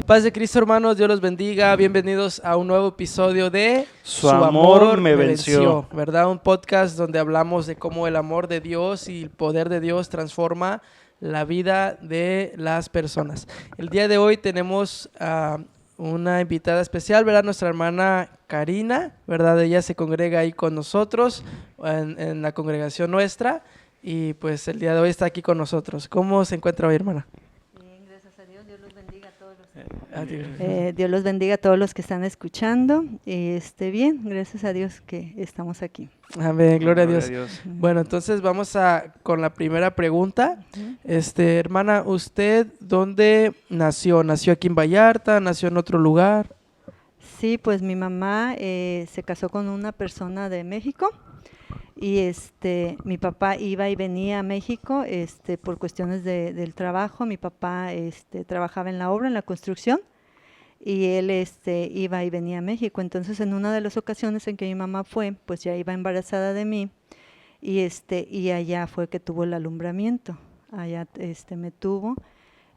Paz de Cristo, hermanos, Dios los bendiga. Bienvenidos a un nuevo episodio de Su amor me venció. ¿Verdad? Un podcast donde hablamos de cómo el amor de Dios y el poder de Dios transforma la vida de las personas. El día de hoy tenemos a una invitada especial, ¿verdad? Nuestra hermana Karina, ¿verdad? Ella se congrega ahí con nosotros en la congregación nuestra y pues el día de hoy está aquí con nosotros. ¿Cómo se encuentra hoy, hermana? Dios los bendiga a todos los que están escuchando. Bien, gracias a Dios que estamos aquí. Amén, gloria a Dios. Bueno, entonces vamos con la primera pregunta. Hermana, ¿usted dónde nació? ¿Nació aquí en Vallarta? ¿Nació en otro lugar? Sí, pues mi mamá se casó con una persona de México y mi papá iba y venía a México por cuestiones del trabajo. Mi papá trabajaba en la obra, en la construcción, y él iba y venía a México. Entonces, en una de las ocasiones en que mi mamá fue, pues ya iba embarazada de mí y allá fue que tuvo el alumbramiento. Allá me tuvo.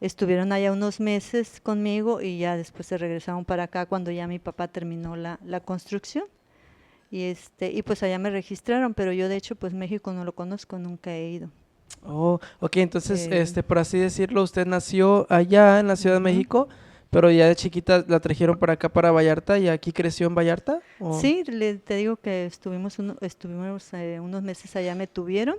Estuvieron allá unos meses conmigo y ya después se regresaron para acá cuando ya mi papá terminó la construcción. Y pues allá me registraron, pero yo de hecho pues México no lo conozco, nunca he ido. Oh, ok, entonces por así decirlo, usted nació allá en la Ciudad de México, pero ya de chiquita la trajeron para acá, para Vallarta, y aquí creció en Vallarta. ¿O? Sí, te digo que estuvimos unos meses allá, me tuvieron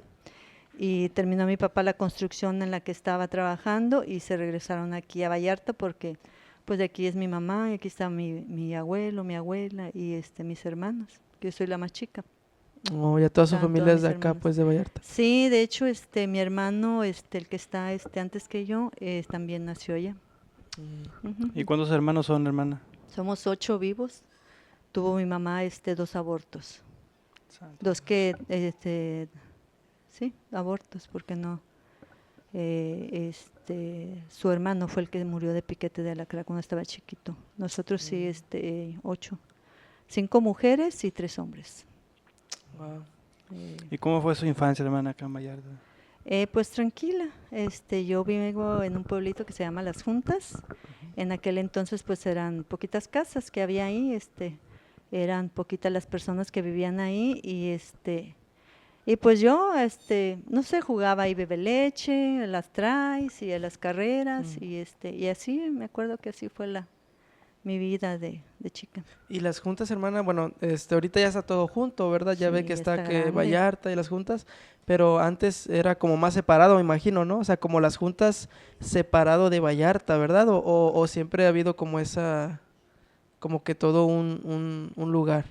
y terminó mi papá la construcción en la que estaba trabajando y se regresaron aquí a Vallarta porque pues de aquí es mi mamá y aquí está mi abuelo, mi abuela y mis hermanos. Yo soy la más chica. Oh, ya toda su familia es de acá, pues de Vallarta. Sí, de hecho, mi hermano, el que está antes que yo, también nació allá. ¿Y cuántos hermanos son, hermana? Somos 8 vivos. Tuvo mi mamá 2 abortos. Santo. 2 que, sí, abortos, porque no. Su hermano fue el que murió de piquete de alacrán cuando estaba chiquito. Nosotros sí, 8. 5 mujeres y 3 hombres. Wow. ¿Y cómo fue su infancia, hermana, acá en Vallarta? Pues tranquila. Yo vivo en un pueblito que se llama Las Juntas. En aquel entonces pues eran poquitas casas que había ahí, eran poquitas las personas que vivían ahí y pues yo, no sé, jugaba ahí bebe leche, a las traes y a las carreras y así, me acuerdo que así fue mi vida de chica. Y las juntas, hermana, bueno, ahorita ya está todo junto, ¿verdad? Ya Sí, ve que está que grande. Vallarta y las juntas, pero antes era como más separado, me imagino, ¿no? O sea, como las juntas separado de Vallarta, ¿verdad? O siempre ha habido como como que todo un lugar.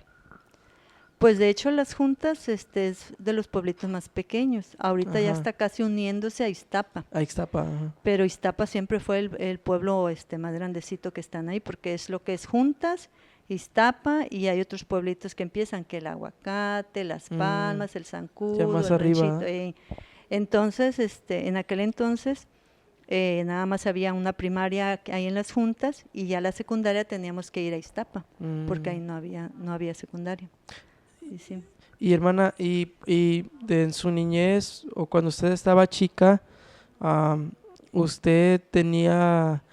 Pues de hecho las juntas es de los pueblitos más pequeños. Ahorita ya está casi uniéndose a Ixtapa. A Ixtapa, ajá. Pero Ixtapa siempre fue el pueblo más grandecito que están ahí, porque es lo que es Juntas, Ixtapa, y hay otros pueblitos que empiezan, que el Aguacate, Las Palmas, el Zancudo, ya más el arriba. Ranchito. Entonces, en aquel entonces, nada más había una primaria ahí en las Juntas, y ya la secundaria teníamos que ir a Ixtapa, porque ahí no había secundaria. Sí. Y hermana, en su niñez o cuando usted estaba chica, usted tenía,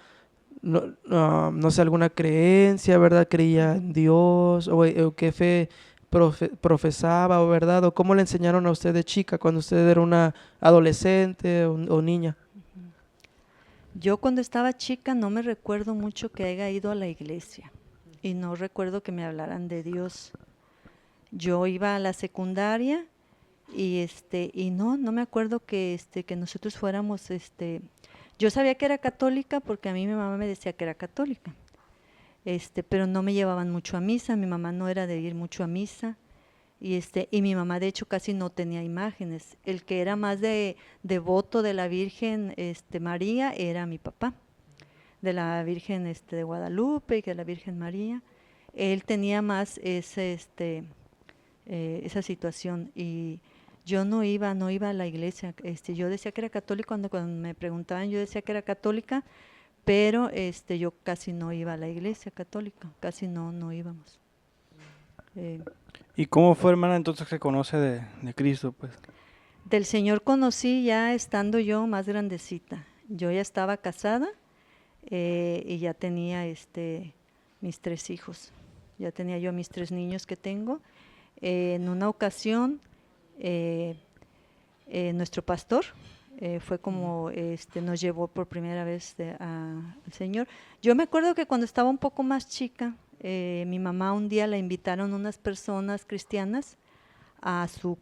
no sé, alguna creencia, ¿verdad? ¿Creía en Dios? ¿O qué fe profesaba, o verdad? ¿O cómo le enseñaron a usted de chica cuando usted era una adolescente o niña? Yo cuando estaba chica no me recuerdo mucho que haya ido a la iglesia y no recuerdo que me hablaran de Dios. Yo iba a la secundaria y no me acuerdo que nosotros fuéramos yo sabía que era católica porque a mí mi mamá me decía que era católica. Pero no me llevaban mucho a misa, mi mamá no era de ir mucho a misa y mi mamá de hecho casi no tenía imágenes. El que era más devoto de la Virgen María era mi papá, de la Virgen de Guadalupe y de la Virgen María. Él tenía más esa situación y yo no iba a la iglesia. Yo decía que era católica cuando me preguntaban, yo decía que era católica, pero yo casi no iba a la iglesia católica, casi no íbamos. ¿Y cómo fue, hermana, entonces que conoce de Cristo, pues? Del Señor conocí ya estando yo más grandecita. Yo ya estaba casada y ya tenía mis 3 hijos. Ya tenía yo mis 3 niños que tengo. En una ocasión, nuestro pastor fue como nos llevó por primera vez al Señor. Yo me acuerdo que cuando estaba un poco más chica, mi mamá un día la invitaron unas personas cristianas a su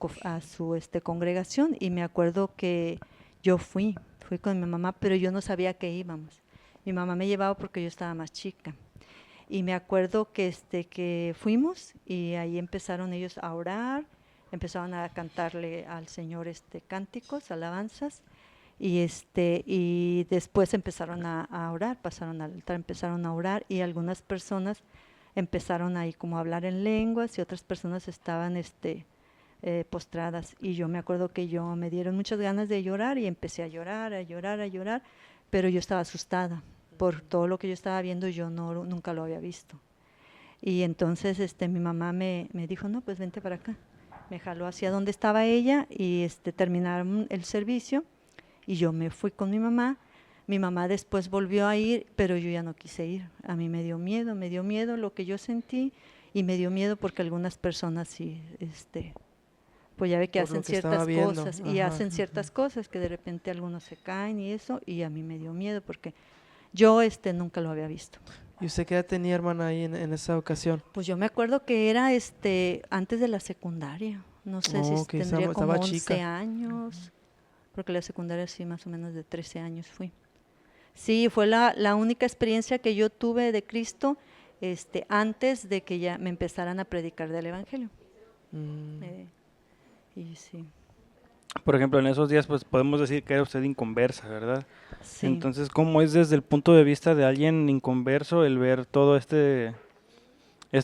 congregación, y me acuerdo que yo fui con mi mamá, pero yo no sabía que íbamos. Mi mamá me llevaba porque yo estaba más chica. Y me acuerdo que fuimos, y ahí empezaron ellos a orar, empezaron a cantarle al Señor cánticos, alabanzas, y después empezaron a orar, pasaron al altar, empezaron a orar, y algunas personas empezaron ahí como a hablar en lenguas, y otras personas estaban postradas. Y yo me acuerdo que me dieron muchas ganas de llorar, y empecé a llorar, a llorar, a llorar, pero yo estaba asustada por todo lo que yo estaba viendo. Yo nunca lo había visto. Y entonces mi mamá me dijo, no, pues vente para acá. Me jaló hacia donde estaba ella, y terminaron el servicio, y yo me fui con mi mamá. Mi mamá después volvió a ir, pero yo ya no quise ir. A mí me dio miedo lo que yo sentí, y me dio miedo porque algunas personas sí, pues ya ve que hacen ciertas cosas, y hacen ciertas cosas que de repente algunos se caen y eso, y a mí me dio miedo porque yo nunca lo había visto. ¿Y usted qué edad tenía, hermana, ahí en esa ocasión? Pues yo me acuerdo que era antes de la secundaria. No sé si tendría como 11 años, porque la secundaria sí, más o menos de 13 años fui. Sí, fue la única experiencia que yo tuve de Cristo antes de que ya me empezaran a predicar del Evangelio. Y sí. Por ejemplo, en esos días pues podemos decir que era usted inconversa, ¿verdad? Sí. Entonces, ¿cómo es desde el punto de vista de alguien inconverso el ver todo este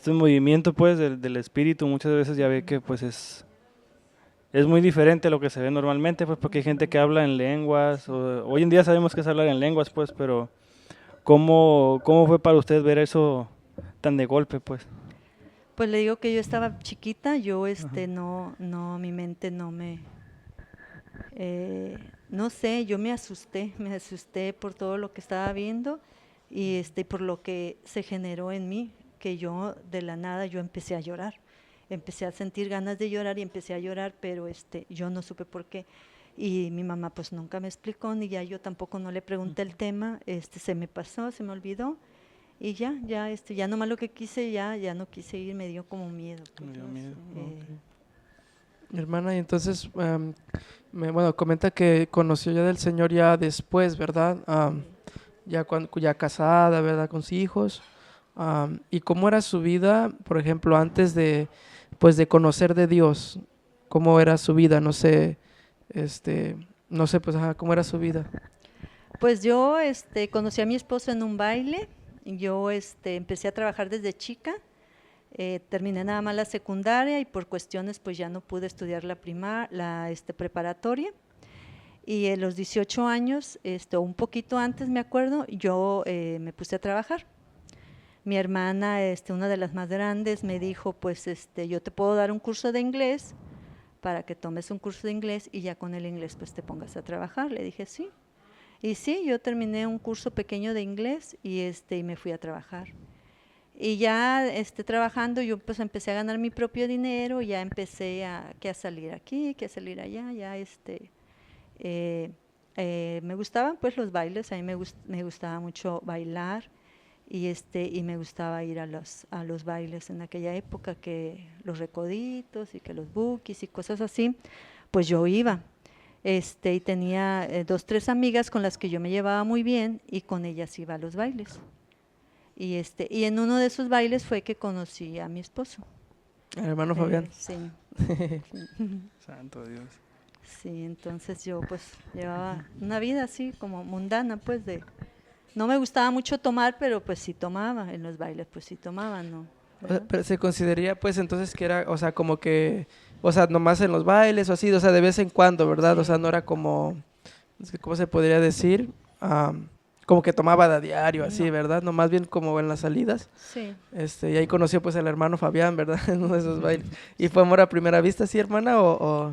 movimiento pues del espíritu? Muchas veces ya ve que pues es muy diferente a lo que se ve normalmente, pues porque hay gente que habla en lenguas, hoy en día sabemos que es hablar en lenguas, pues, pero ¿cómo fue para usted ver eso tan de golpe, pues? Pues le digo que yo estaba chiquita, yo no, mi mente no me, no sé, yo me asusté por todo lo que estaba viendo, y por lo que se generó en mí, que yo de la nada yo empecé a llorar. Empecé a sentir ganas de llorar, y empecé a llorar, pero yo no supe por qué. Y mi mamá pues nunca me explicó, ni ya yo tampoco no le pregunté el tema, se me pasó, se me olvidó, y ya nomás lo que quise, ya no quise ir, me dio como miedo. Me dio miedo. Hermana, y entonces, comenta que conoció ya del Señor ya después, ¿verdad? Ya casada, ¿verdad? Con sus hijos. ¿Y cómo era su vida, por ejemplo, antes de conocer de Dios? ¿Cómo era su vida? No sé, ¿cómo era su vida? Pues yo conocí a mi esposo en un baile. Yo empecé a trabajar desde chica. Terminé nada más la secundaria, y por cuestiones pues ya no pude estudiar la preparatoria. Y a los 18 años, un poquito antes me acuerdo, yo me puse a trabajar. Mi hermana, una de las más grandes, me dijo, pues yo te puedo dar un curso de inglés para que tomes un curso de inglés, y ya con el inglés pues te pongas a trabajar. Le dije sí. Y sí, yo terminé un curso pequeño de inglés, y me fui a trabajar. Y ya trabajando, yo pues empecé a ganar mi propio dinero, ya empecé a salir aquí, que a salir allá, ya me gustaban pues los bailes, a mí me gustaba mucho bailar, y me gustaba ir a los bailes en aquella época, que los recoditos y que los bookies y cosas así, pues yo iba. Y tenía 2, 3 amigas con las que yo me llevaba muy bien, y con ellas iba a los bailes. Y en uno de esos bailes fue que conocí a mi esposo. El hermano Fabián. Sí. Santo Dios. Sí, entonces yo pues llevaba una vida así como mundana, pues no me gustaba mucho tomar, pero pues sí tomaba, en los bailes pues sí tomaba, ¿no? Pero se consideraría pues entonces que era, o sea, como que, o sea, nomás en los bailes o así, o sea, de vez en cuando, ¿verdad? Sí. O sea, no era como, ¿cómo se podría decir? como que tomaba de a diario, así, No. ¿verdad? No, más bien como en las salidas. Sí. Y ahí conoció pues al hermano Fabián, ¿verdad? En uno de esos bailes. ¿Y fue amor a primera vista, sí, hermana?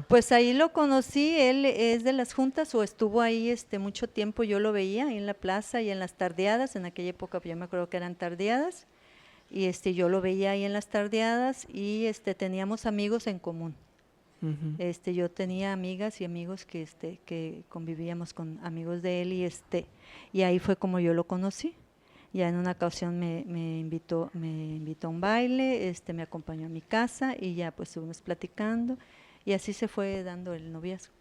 Pues ahí lo conocí, él es de las juntas o estuvo ahí mucho tiempo, yo lo veía ahí en la plaza y en las tardeadas, en aquella época yo me acuerdo que eran tardeadas, y yo lo veía ahí en las tardeadas y teníamos amigos en común. Ujú. Yo tenía amigas y amigos que convivíamos con amigos de él y ahí fue como yo lo conocí. Ya en una ocasión me invitó a un baile, me acompañó a mi casa y ya pues estuvimos platicando y así se fue dando el noviazgo.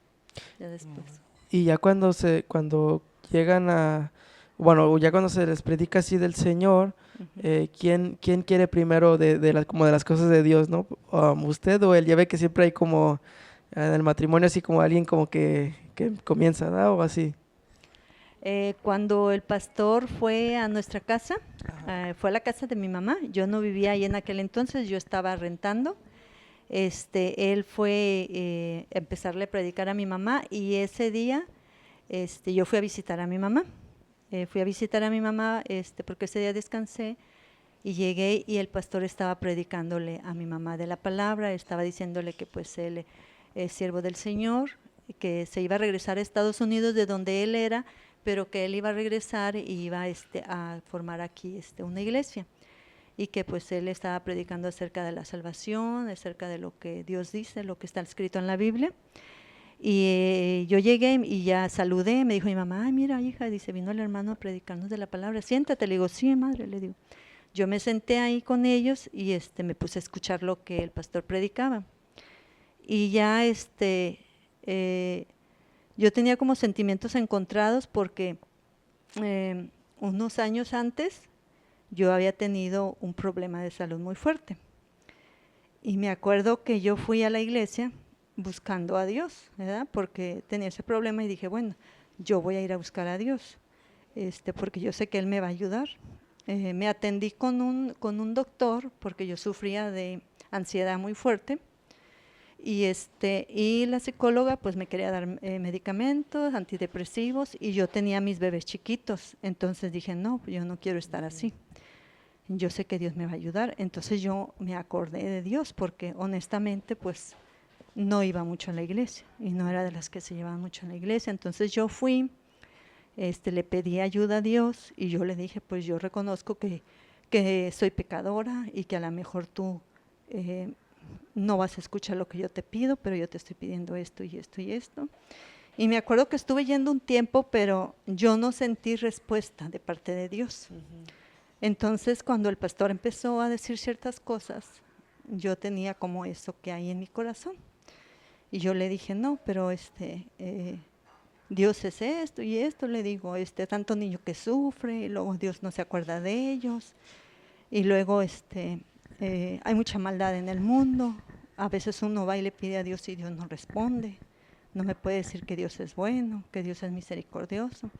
Ya después. Y ya cuando llegan bueno, ya cuando se les predica así del Señor, Ujú. ¿quién quiere primero como de las cosas de Dios, ¿no? ¿Usted o él? Ya ve que siempre hay como en el matrimonio así como alguien como que comienza, ¿no? O así. Cuando el pastor fue a nuestra casa, Ajá. fue a la casa de mi mamá, yo no vivía ahí en aquel entonces, yo estaba rentando. Él fue a empezarle a predicar a mi mamá y ese día yo fui a visitar a mi mamá. Fui a visitar a mi mamá porque ese día descansé y llegué y el pastor estaba predicándole a mi mamá de la palabra, estaba diciéndole que pues él es siervo del Señor, que se iba a regresar a Estados Unidos de donde él era, pero que él iba a regresar y iba a formar aquí una iglesia y que pues él estaba predicando acerca de la salvación, acerca de lo que Dios dice, lo que está escrito en la Biblia. Y yo llegué y ya saludé, me dijo mi mamá, ay mira hija, dice, vino el hermano a predicarnos de la palabra, siéntate, le digo, sí madre, le digo. Yo me senté ahí con ellos y me puse a escuchar lo que el pastor predicaba. Y ya yo tenía como sentimientos encontrados porque unos años antes yo había tenido un problema de salud muy fuerte. Y me acuerdo que yo fui a la iglesia buscando a Dios, ¿verdad? Porque tenía ese problema y dije, bueno, yo voy a ir a buscar a Dios, porque yo sé que Él me va a ayudar. Me atendí con un doctor porque yo sufría de ansiedad muy fuerte y la psicóloga pues me quería dar medicamentos, antidepresivos y yo tenía mis bebés chiquitos, entonces dije, no, yo no quiero estar así. Yo sé que Dios me va a ayudar, entonces yo me acordé de Dios porque honestamente pues no iba mucho a la iglesia y no era de las que se llevaban mucho a la iglesia, entonces yo fui, le pedí ayuda a Dios y yo le dije pues yo reconozco que soy pecadora y que a lo mejor tú no vas a escuchar lo que yo te pido, pero yo te estoy pidiendo esto y esto y esto. Y me acuerdo que estuve yendo un tiempo, pero yo no sentí respuesta de parte de Dios. Entonces, cuando el pastor empezó a decir ciertas cosas, yo tenía como eso que hay en mi corazón. Y yo le dije, no, pero Dios es esto y esto, le digo, tanto niño que sufre, y luego Dios no se acuerda de ellos, y luego hay mucha maldad en el mundo, a veces uno va y le pide a Dios y Dios no responde, no me puede decir que Dios es bueno, que Dios es misericordioso.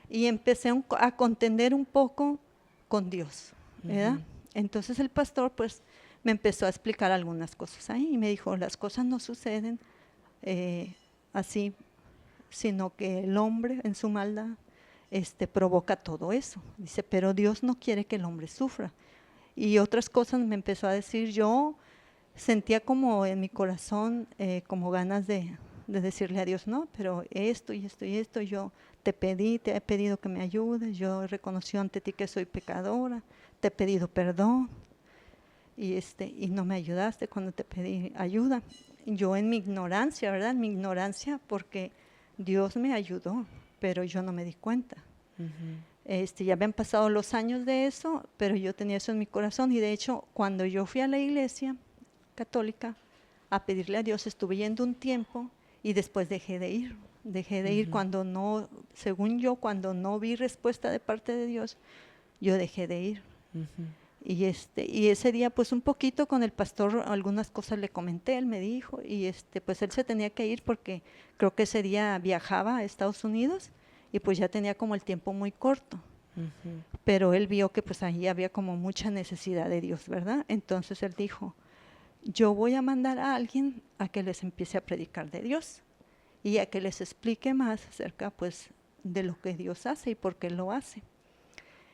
Y empecé a contender un poco con Dios, ¿verdad? Entonces el pastor pues me empezó a explicar algunas cosas ahí y me dijo, las cosas no suceden así, sino que el hombre en su maldad provoca todo eso. Dice, pero Dios no quiere que el hombre sufra. Y otras cosas me empezó a decir, yo sentía como en mi corazón como ganas de decirle a Dios, no, pero esto y esto y esto, yo te he pedido que me ayudes, yo he reconocido ante ti que soy pecadora, te he pedido perdón y no me ayudaste cuando te pedí ayuda. Yo en mi ignorancia, ¿verdad? En mi ignorancia porque Dios me ayudó, pero yo no me di cuenta. Ya habían pasado los años de eso, pero yo tenía eso en mi corazón y de hecho cuando yo fui a la iglesia católica a pedirle a Dios, estuve yendo un tiempo y después dejé de ir cuando no, según yo, cuando no vi respuesta de parte de Dios, yo dejé de ir. Y ese día pues un poquito con el pastor algunas cosas le comenté, él me dijo y pues él se tenía que ir porque creo que ese día viajaba a Estados Unidos y pues ya tenía como el tiempo muy corto. Pero él vio que pues ahí había como mucha necesidad de Dios, ¿verdad? Entonces él dijo, yo voy a mandar a alguien a que les empiece a predicar de Dios y a que les explique más acerca pues de lo que Dios hace y por qué lo hace.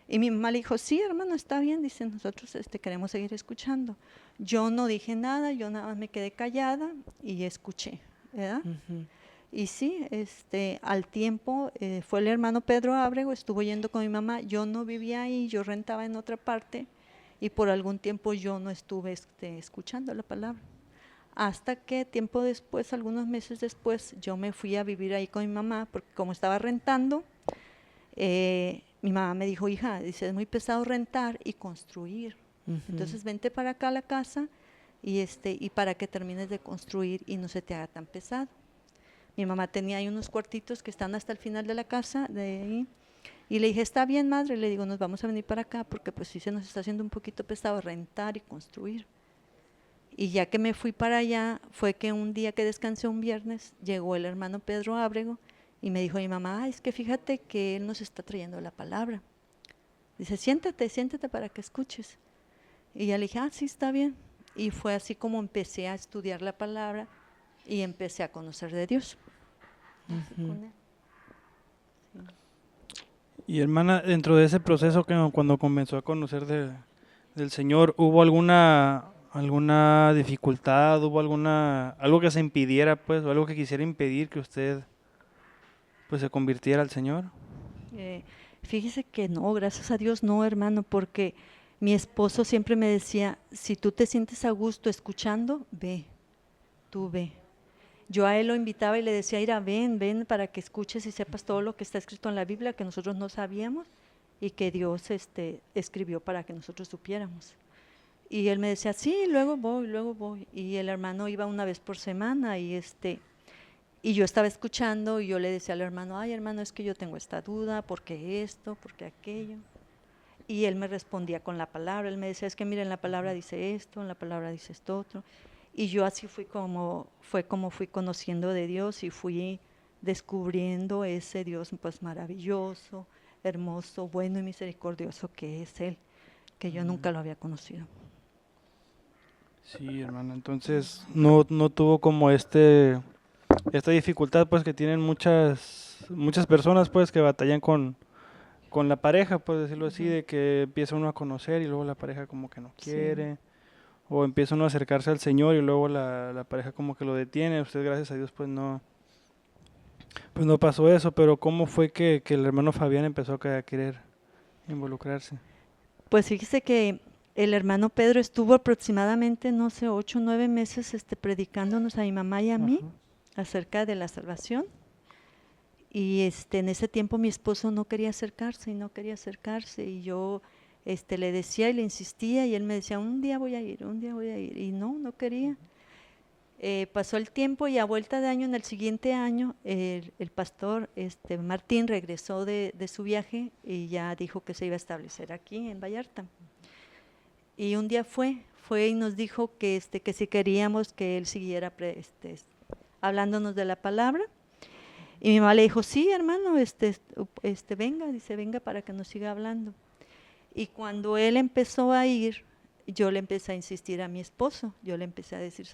Y mi mamá le dijo, sí, hermano, está bien, dice, nosotros queremos seguir escuchando. Yo no dije nada, yo nada más me quedé callada y escuché, ¿verdad? Ujú. Y sí, al tiempo fue el hermano Pedro Ábrego, estuvo yendo con mi mamá, yo no vivía ahí, yo rentaba en otra parte y por algún tiempo yo no estuve escuchando la palabra. Hasta que tiempo después, algunos meses después, yo me fui a vivir ahí con mi mamá, porque como estaba rentando, mi mamá me dijo, hija, dice, es muy pesado rentar y construir. Ujú. Entonces vente para acá a la casa y para que termines de construir y no se te haga tan pesado. Mi mamá tenía ahí unos cuartitos que están hasta el final de la casa, de ahí, y le dije, está bien, madre, le digo, nos vamos a venir para acá porque pues sí se nos está haciendo un poquito pesado rentar y construir. Y ya que me fui para allá, fue que un día que descansé un viernes, llegó el hermano Pedro Ábrego y me dijo mi mamá, es que fíjate que él nos está trayendo la palabra. Dice, siéntate, siéntate para que escuches. Y ya le dije, sí, está bien. Y fue así como empecé a estudiar la palabra y empecé a conocer de Dios. Ujú. Y hermana, dentro de ese proceso que cuando comenzó a conocer del Señor, ¿hubo alguna dificultad, hubo algo que se impidiera, pues, o algo que quisiera impedir que usted, pues, se convirtiera al Señor? Eh, Fíjese que no, gracias a Dios no, hermano, porque mi esposo siempre me decía, si tú te sientes a gusto escuchando, ve, tú ve. Yo a él lo invitaba y le decía, Ira, ven para que escuches y sepas todo lo que está escrito en la Biblia que nosotros no sabíamos y que Dios escribió para que nosotros supiéramos. Y él me decía, sí, luego voy, luego voy. Y el hermano iba una vez por semana y yo estaba escuchando y yo le decía al hermano, ay hermano, es que yo tengo esta duda, ¿por qué esto? ¿Por qué aquello? Y él me respondía con la palabra, él me decía, es que miren, la palabra dice esto, en la palabra dice esto otro. Y yo así fue como fui conociendo de Dios y fui descubriendo ese Dios pues maravilloso, hermoso, bueno y misericordioso que es Él, que yo nunca lo había conocido. Sí, hermana, entonces no tuvo como esta dificultad, pues, que tienen muchas personas, pues, que batallan con la pareja, por decirlo así, de que empieza uno a conocer y luego la pareja como que no Sí. quiere, o empieza uno a acercarse al Señor y luego la pareja como que lo detiene. Usted, gracias a Dios, pues no pasó eso, pero ¿cómo fue que el hermano Fabián empezó a querer involucrarse? Pues fíjese que el hermano Pedro estuvo aproximadamente, no sé, 8 o 9 meses predicándonos a mi mamá y a mí Ajá. acerca de la salvación. Y en ese tiempo mi esposo no quería acercarse y no quería acercarse y yo le decía y le insistía y él me decía, un día voy a ir, un día voy a ir, y no quería. Pasó el tiempo y a vuelta de año, en el siguiente año, el pastor Martín regresó de su viaje y ya dijo que se iba a establecer aquí en Vallarta. Y un día fue y nos dijo que si queríamos que él siguiera hablándonos de la palabra. Y mi mamá le dijo, sí, hermano, venga, dice, venga para que nos siga hablando. Y cuando él empezó a ir, yo le empecé a insistir a mi esposo, yo le empecé a decir,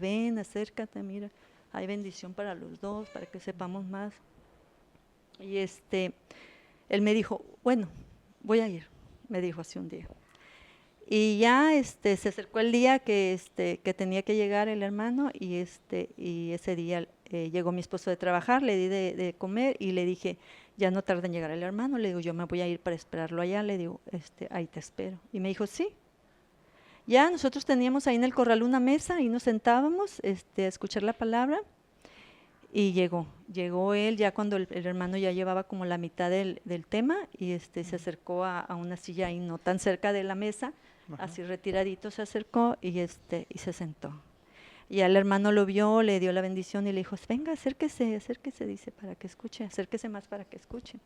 ven, acércate, mira, hay bendición para los dos, para que sepamos más. Y él me dijo, bueno, voy a ir, me dijo así un día. Y ya se acercó el día que tenía que llegar el hermano y ese día llegó mi esposo de trabajar, le di de comer y le dije, ya no tarda en llegar el hermano, le digo, yo me voy a ir para esperarlo allá, le digo, ahí te espero. Y me dijo, sí. Ya nosotros teníamos ahí en el corral una mesa y nos sentábamos a escuchar la palabra y llegó él ya cuando el hermano ya llevaba como la mitad del tema y se acercó a una silla ahí no tan cerca de la mesa, así retiradito se acercó y se sentó. Y el hermano lo vio, le dio la bendición y le dijo, venga, acérquese, dice, para que escuche, acérquese más para que escuche.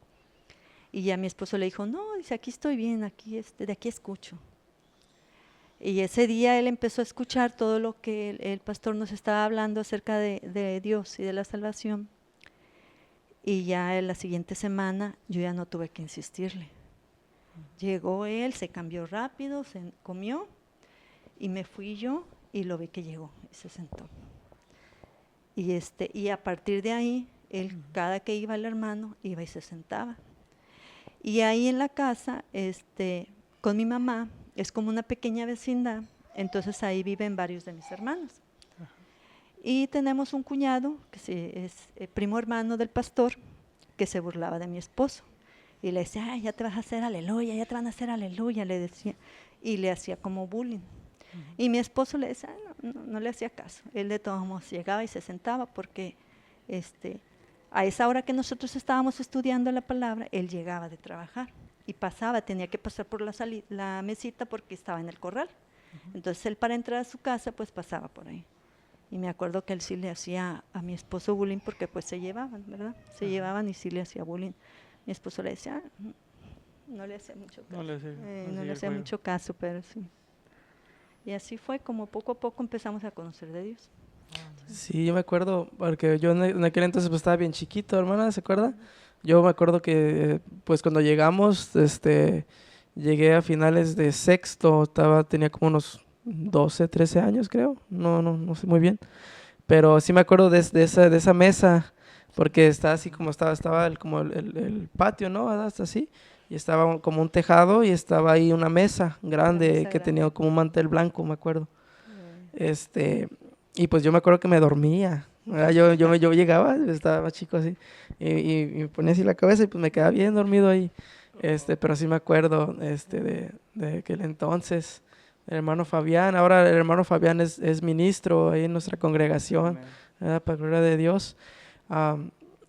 Y ya mi esposo le dijo, no, dice, aquí estoy bien, aquí de aquí escucho. Y ese día él empezó a escuchar todo lo que el pastor nos estaba hablando acerca de Dios y de la salvación. Y ya en la siguiente semana yo ya no tuve que insistirle. Llegó él, se cambió rápido, se comió y me fui yo y lo vi que llegó y se sentó. Y a partir de ahí Él, cada que iba el hermano, iba y se sentaba. Y ahí en la casa, con mi mamá, es como una pequeña vecindad, entonces ahí viven varios de mis hermanos. Y tenemos un cuñado, que es primo hermano del pastor, que se burlaba de mi esposo. Y le decía, ay, ya te vas a hacer aleluya, ya te van a hacer aleluya, le decía. Y le hacía como bullying. Y mi esposo le decía, no le hacía caso. Él de todos modos llegaba y se sentaba porque a esa hora que nosotros estábamos estudiando la palabra, él llegaba de trabajar. Y pasaba, tenía que pasar por la mesita porque estaba en el corral. Entonces él, para entrar a su casa, pues pasaba por ahí. Y me acuerdo que él sí le hacía a mi esposo bullying porque pues se llevaban, ¿verdad? Se llevaban y sí le hacía bullying. Mi esposo le decía, no le hacía mucho caso. No le hacía mucho caso, pero sí. Y así fue como poco a poco empezamos a conocer de Dios. Sí, yo me acuerdo, porque yo en aquel entonces pues estaba bien chiquito, hermana, ¿se acuerda? Yo me acuerdo que pues cuando llegamos, llegué a finales de sexto, tenía como unos 12, 13 años creo, no sé muy bien, pero sí me acuerdo de esa mesa, porque estaba así como estaba el patio, ¿no? ¿Verdad? Hasta así, y estaba como un tejado y estaba ahí una mesa grande que tenía como un mantel blanco, me acuerdo. Y pues yo me acuerdo que me dormía. Yo llegaba, estaba chico así, y me ponía así la cabeza y pues me quedaba bien dormido ahí. Pero sí me acuerdo de aquel entonces, el hermano Fabián. Ahora el hermano Fabián es ministro ahí en nuestra congregación, ¿verdad? Para gloria de Dios.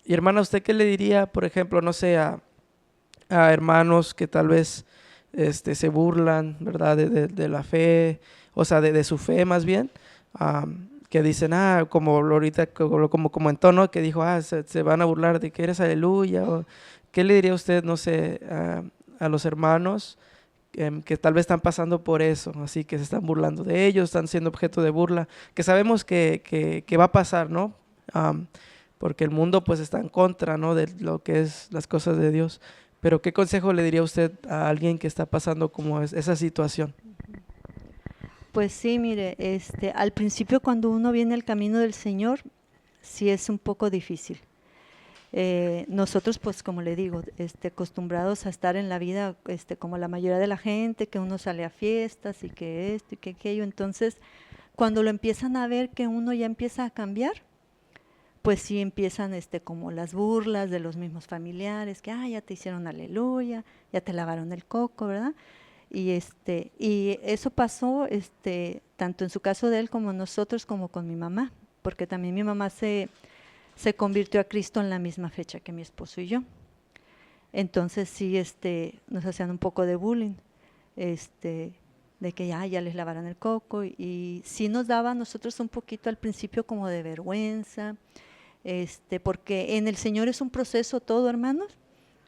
Y hermana, ¿usted qué le diría, por ejemplo, no sé, a hermanos que tal vez se burlan, ¿verdad? De la fe, o sea, de su fe más bien, que dicen, como ahorita, como comentó, ¿no? Que dijo, se van a burlar de que eres aleluya. O, ¿qué le diría usted, no sé, a los hermanos que tal vez están pasando por eso, así que se están burlando de ellos, están siendo objeto de burla, que sabemos que va a pasar, ¿no? Porque el mundo pues está en contra, ¿no? De lo que es las cosas de Dios. Pero ¿qué consejo le diría usted a alguien que está pasando como esa situación? Pues sí, mire, al principio cuando uno viene al camino del Señor, sí es un poco difícil. Nosotros, pues como le digo, acostumbrados a estar en la vida como la mayoría de la gente, que uno sale a fiestas y que esto y que aquello, entonces cuando lo empiezan a ver que uno ya empieza a cambiar, pues sí empiezan como las burlas de los mismos familiares, que ya te hicieron aleluya, ya te lavaron el coco, ¿verdad? Y eso pasó tanto en su caso de él como nosotros, como con mi mamá, porque también mi mamá se convirtió a Cristo en la misma fecha que mi esposo y yo. Entonces sí nos hacían un poco de bullying, de que ya les lavaran el coco, y sí nos daba a nosotros un poquito al principio como de vergüenza, porque en el Señor es un proceso todo, hermanos.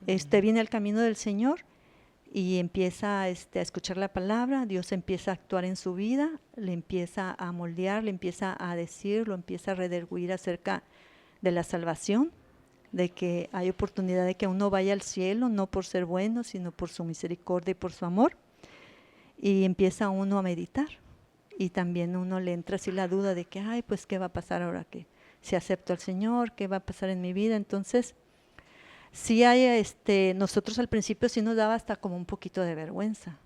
Viene al camino del Señor y empieza a escuchar la palabra, Dios empieza a actuar en su vida, le empieza a moldear, le empieza a decir, lo empieza a redarguir acerca de la salvación, de que hay oportunidad de que uno vaya al cielo, no por ser bueno, sino por su misericordia y por su amor. Y empieza uno a meditar. Y también uno le entra así la duda de que, pues, ¿qué va a pasar ahora que si acepto al Señor? ¿Qué va a pasar en mi vida? Entonces, sí hay, nosotros al principio sí nos daba hasta como un poquito de vergüenza.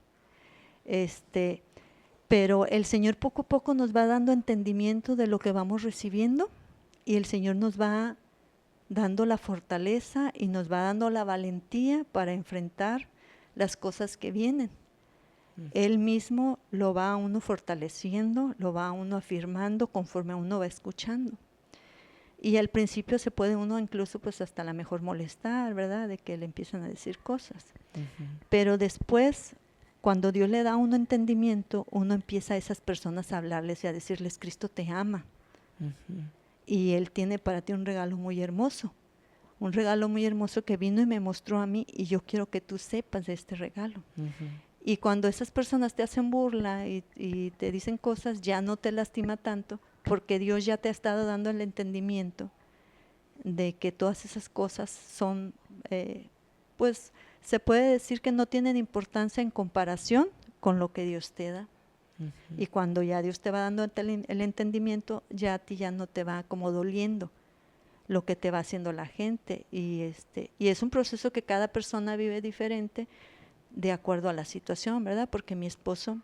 Pero el Señor poco a poco nos va dando entendimiento de lo que vamos recibiendo, y el Señor nos va dando la fortaleza y nos va dando la valentía para enfrentar las cosas que vienen. Él mismo lo va a uno fortaleciendo, lo va a uno afirmando conforme uno va escuchando. Y al principio se puede uno incluso pues hasta la mejor molestar, ¿verdad? De que le empiezan a decir cosas. Pero después, cuando Dios le da a uno entendimiento, uno empieza a esas personas a hablarles y a decirles, Cristo te ama. Y Él tiene para ti un regalo muy hermoso que vino y me mostró a mí, y yo quiero que tú sepas de este regalo. Y cuando esas personas te hacen burla y te dicen cosas, ya no te lastima tanto, porque Dios ya te ha estado dando el entendimiento de que todas esas cosas son, pues se puede decir que no tienen importancia en comparación con lo que Dios te da. Y cuando ya Dios te va dando el entendimiento, ya a ti ya no te va como doliendo lo que te va haciendo la gente. Y es un proceso que cada persona vive diferente de acuerdo a la situación, ¿verdad? Porque mi esposo,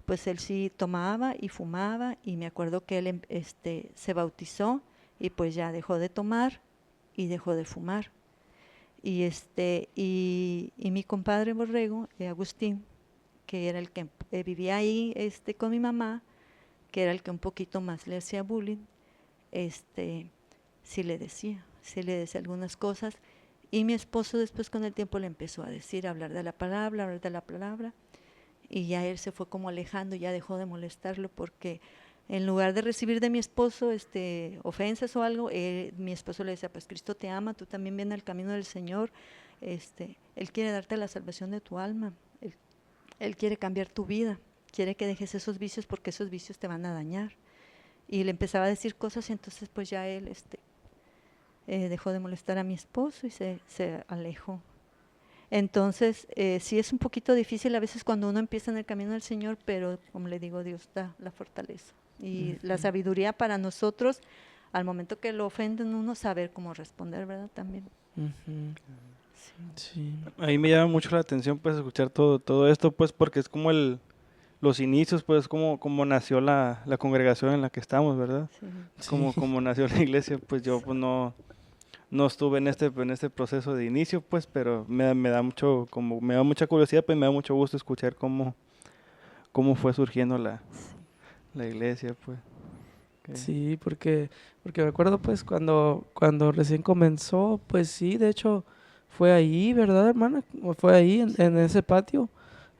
pues él sí tomaba y fumaba, y me acuerdo que él se bautizó y pues ya dejó de tomar y dejó de fumar. Y mi compadre Borrego, Agustín, que era el que vivía ahí con mi mamá, que era el que un poquito más le hacía bullying, este, sí le decía algunas cosas. Y mi esposo después con el tiempo le empezó a decir, a hablar de la palabra, hablar de la palabra, y ya él se fue como alejando, ya dejó de molestarlo, porque en lugar de recibir de mi esposo ofensas o algo, mi esposo le decía, pues Cristo te ama, tú también ven al camino del Señor, Él quiere darte la salvación de tu alma, Él quiere cambiar tu vida, quiere que dejes esos vicios porque esos vicios te van a dañar. Y le empezaba a decir cosas, y entonces pues ya él dejó de molestar a mi esposo y se alejó. Entonces, sí es un poquito difícil a veces cuando uno empieza en el camino del Señor, pero como le digo, Dios da la fortaleza y la sabiduría para nosotros al momento que lo ofenden uno, saber cómo responder, ¿verdad? También. Ujú. Sí. Sí. Ahí me llama mucho la atención pues escuchar todo esto, pues porque es como los inicios, pues como nació la congregación en la que estamos, ¿verdad? Sí. Sí. Como nació la iglesia, pues yo pues no estuve en este proceso de inicio, pues, pero me da mucho, como me da mucha curiosidad, pues me da mucho gusto escuchar cómo fue surgiendo la iglesia, pues. que- Sí, porque me acuerdo pues cuando recién comenzó, pues sí, de hecho fue ahí, ¿verdad, hermana? ¿O fue ahí en ese patio,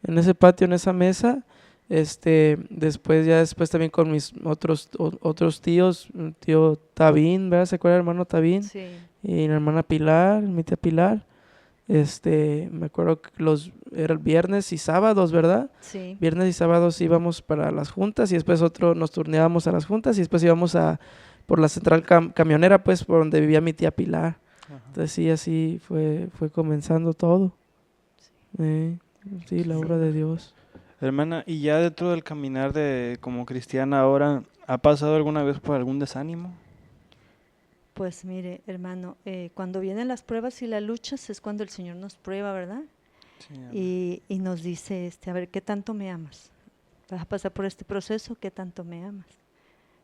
en esa mesa. Después también con mis otros tíos, un tío Tabín, ¿verdad? ¿Se acuerda, hermano Tabín? Sí. Y la hermana Pilar, mi tía Pilar. Me acuerdo que eran viernes y sábados, ¿verdad? Sí. Viernes y sábados íbamos para las juntas y después nos turneábamos a las juntas y después íbamos por la central camionera, pues, por donde vivía mi tía Pilar. Ajá. Entonces sí, así fue comenzando todo. Sí, la obra de Dios. Hermana, y ya dentro del caminar de como cristiana ahora, ¿ha pasado alguna vez por algún desánimo? Pues mire, hermano, cuando vienen las pruebas y las luchas es cuando el Señor nos prueba, ¿verdad? Sí, amén. Y nos dice, a ver, ¿qué tanto me amas? Vas a pasar por este proceso, ¿qué tanto me amas?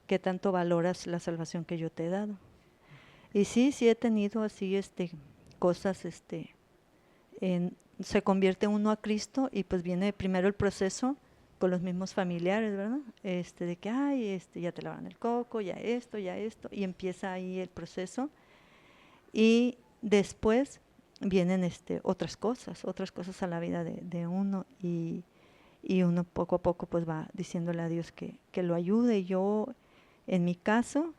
¿Qué tanto valoras la salvación que yo te he dado? Y sí he tenido así, cosas, se convierte uno a Cristo y pues viene primero el proceso con los mismos familiares, ¿verdad? De que, ay, ya te lavan el coco, ya esto, y empieza ahí el proceso. Y después vienen otras cosas a la vida de uno, y uno poco a poco pues va diciéndole a Dios que lo ayude. Yo, en mi caso,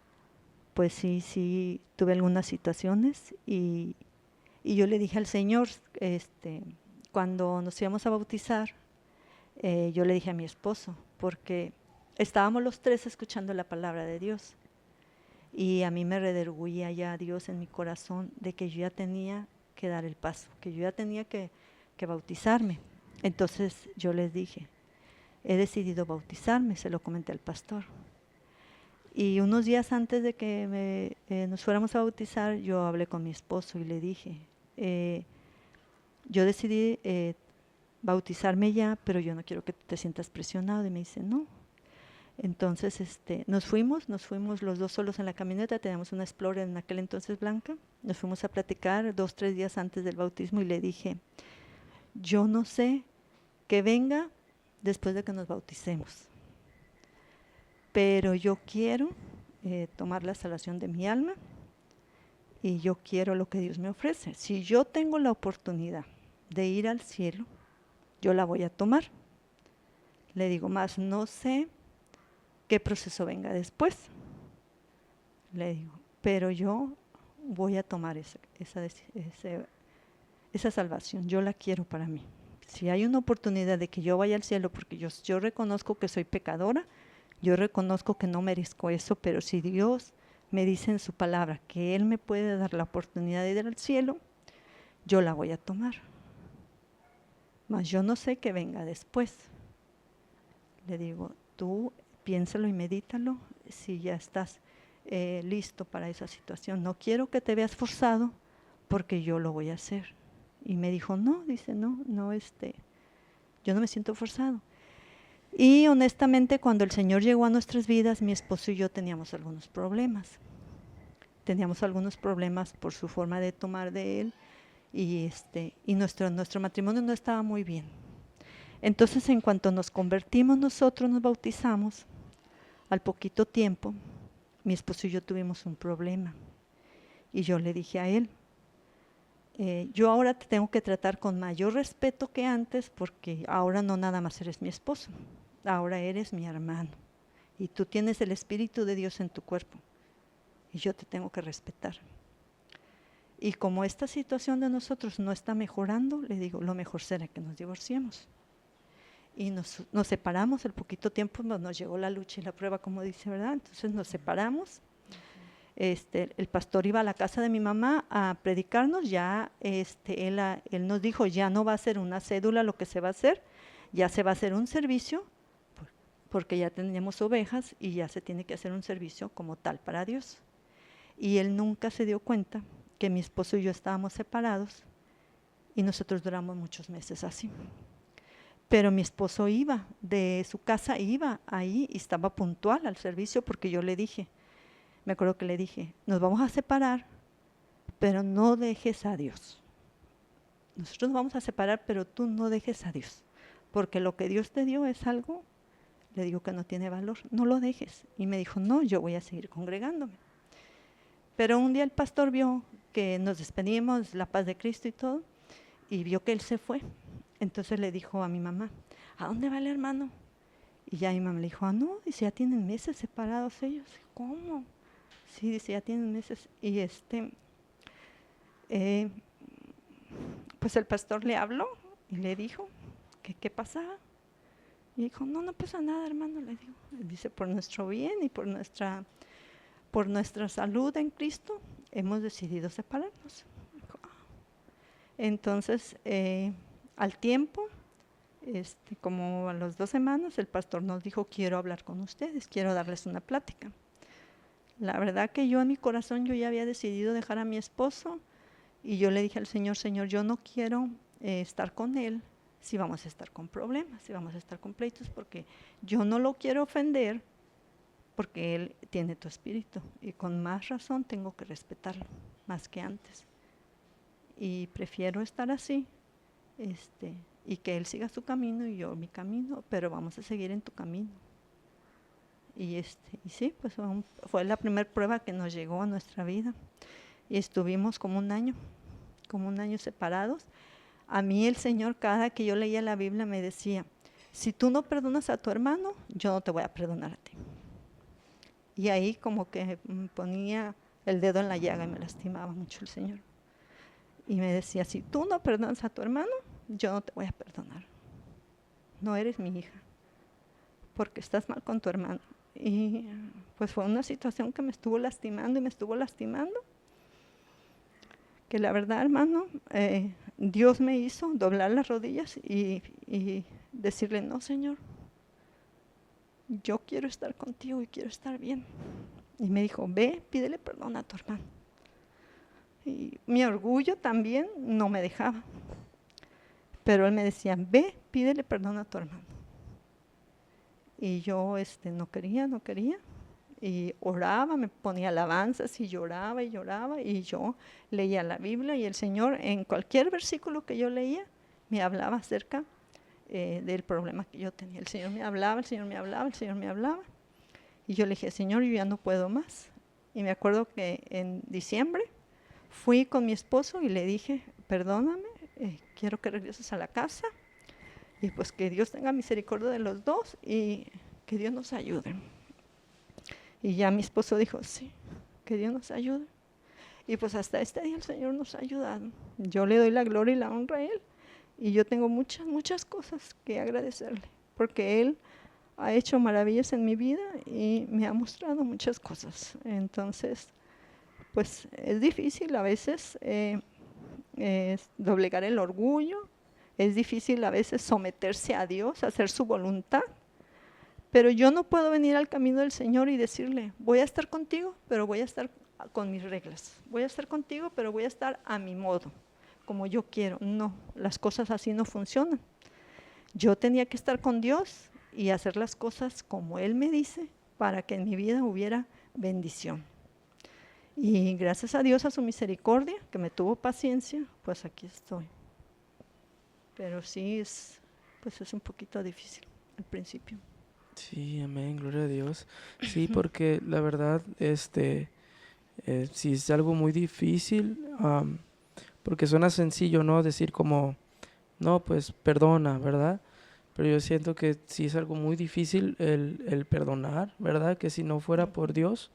pues sí tuve algunas situaciones, y yo le dije al Señor, cuando nos íbamos a bautizar, yo le dije a mi esposo, porque estábamos los tres escuchando la palabra de Dios, y a mí me redarguía ya Dios en mi corazón de que yo ya tenía que dar el paso, que yo ya tenía que bautizarme. Entonces yo les dije, he decidido bautizarme, se lo comenté al pastor. Y unos días antes de que nos fuéramos a bautizar, yo hablé con mi esposo y le dije, yo decidí bautizarme ya, pero yo no quiero que tú te sientas presionado. Y me dice, no. Entonces nos fuimos los dos solos en la camioneta, teníamos una Explorer en aquel entonces blanca, nos fuimos a platicar 2-3 días antes del bautismo, y le dije, yo no sé que venga después de que nos bauticemos, pero yo quiero tomar la salvación de mi alma, y yo quiero lo que Dios me ofrece. Si yo tengo la oportunidad de ir al cielo, yo la voy a tomar. Le digo, más no sé qué proceso venga después. Le digo, pero yo voy a tomar esa salvación, yo la quiero para mí. Si hay una oportunidad de que yo vaya al cielo, porque yo reconozco que soy pecadora, yo reconozco que no merezco eso, pero si Dios me dice en su palabra que Él me puede dar la oportunidad de ir al cielo, yo la voy a tomar. Mas yo no sé qué venga después. Le digo, tú piénsalo y medítalo, si ya estás listo para esa situación. No quiero que te veas forzado porque yo lo voy a hacer. Y me dijo, no, dice, no, yo no me siento forzado. Y honestamente, cuando el Señor llegó a nuestras vidas, mi esposo y yo teníamos algunos problemas. Teníamos algunos problemas por su forma de tomar de él y nuestro matrimonio no estaba muy bien. Entonces, en cuanto nos convertimos nosotros, nos bautizamos, al poquito tiempo, mi esposo y yo tuvimos un problema. Y yo le dije a él, yo ahora te tengo que tratar con mayor respeto que antes, porque ahora no nada más eres mi esposo, ahora eres mi hermano. Y tú tienes el Espíritu de Dios en tu cuerpo. Y yo te tengo que respetar. Y como esta situación de nosotros no está mejorando, le digo, lo mejor será que nos divorciemos. Y nos separamos, el poquito tiempo nos llegó la lucha y la prueba, como dice, ¿verdad? Entonces nos separamos. El pastor iba a la casa de mi mamá a predicarnos, ya él nos dijo, ya no va a ser una cédula lo que se va a hacer, ya se va a hacer un servicio, porque ya tenemos ovejas y ya se tiene que hacer un servicio como tal para Dios. Y él nunca se dio cuenta que mi esposo y yo estábamos separados y nosotros duramos muchos meses así. Pero mi esposo iba de su casa, iba ahí y estaba puntual al servicio porque yo le dije, me acuerdo que le dije, nos vamos a separar, pero no dejes a Dios. Nosotros nos vamos a separar, pero tú no dejes a Dios, porque lo que Dios te dio es algo, le digo que no tiene valor, no lo dejes. Y me dijo, no, yo voy a seguir congregándome. Pero un día el pastor vio que nos despedimos, la paz de Cristo y todo, y vio que él se fue. Entonces le dijo a mi mamá, ¿a dónde va el hermano? Y ya mi mamá le dijo, no, dice, ya tienen meses separados ellos. ¿Cómo? Sí, dice, ya tienen meses. Y pues el pastor le habló y le dijo que qué pasaba. Y dijo, no, no pasa nada, hermano, le digo. Dice, por nuestro bien y por nuestra salud en Cristo, hemos decidido separarnos. Dijo, ah. Entonces, al tiempo, como a las 2 semanas, el pastor nos dijo, quiero hablar con ustedes, quiero darles una plática. La verdad que yo en mi corazón, yo ya había decidido dejar a mi esposo y yo le dije al Señor, Señor, yo no quiero estar con él si vamos a estar con problemas, si vamos a estar con pleitos, porque yo no lo quiero ofender, porque él tiene tu espíritu y con más razón tengo que respetarlo, más que antes. Y prefiero estar así, y que él siga su camino y yo mi camino, pero vamos a seguir en tu camino. Y sí, pues fue la primera prueba que nos llegó a nuestra vida. Y estuvimos como un año separados. A mí el Señor, cada que yo leía la Biblia, me decía, si tú no perdonas a tu hermano, yo no te voy a perdonar a ti. Y ahí como que ponía el dedo en la llaga y me lastimaba mucho el Señor. Y me decía, si tú no perdonas a tu hermano, yo no te voy a perdonar. No eres mi hija, porque estás mal con tu hermano. Y pues fue una situación que me estuvo lastimando, que la verdad, hermano, Dios me hizo doblar las rodillas y decirle, no, Señor, yo quiero estar contigo y quiero estar bien. Y me dijo, ve, pídele perdón a tu hermano. Y mi orgullo también no me dejaba, pero él me decía, ve, pídele perdón a tu hermano. Y yo no quería, y oraba, me ponía alabanzas y lloraba, y yo leía la Biblia, y el Señor en cualquier versículo que yo leía me hablaba acerca del problema que yo tenía. El Señor me hablaba, y yo le dije, Señor, yo ya no puedo más. Y me acuerdo que en diciembre fui con mi esposo y le dije, perdóname, quiero que regreses a la casa, y pues que Dios tenga misericordia de los dos y que Dios nos ayude. Y ya mi esposo dijo, sí, que Dios nos ayude. Y pues hasta este día el Señor nos ha ayudado. Yo le doy la gloria y la honra a Él. Y yo tengo muchas cosas que agradecerle, porque Él ha hecho maravillas en mi vida y me ha mostrado muchas cosas. Entonces, pues es difícil a veces doblegar el orgullo. Es difícil a veces someterse a Dios, hacer su voluntad, Pero yo no puedo venir al camino del Señor y decirle, voy a estar contigo, pero voy a estar con mis reglas. Voy a estar contigo, pero voy a estar a mi modo, como yo quiero. No, las cosas así no funcionan. Yo tenía que estar con Dios y hacer las cosas como Él me dice para que en mi vida hubiera bendición. Y gracias a Dios, a su misericordia, que me tuvo paciencia, pues aquí estoy. Pero sí, pues es un poquito difícil al principio. Sí, amén, gloria a Dios. Sí, porque la verdad, sí es algo muy difícil, porque suena sencillo, ¿no? Decir como, no, pues perdona, ¿verdad? Pero yo siento que sí es algo muy difícil el perdonar, ¿verdad? Que si no fuera por Dios,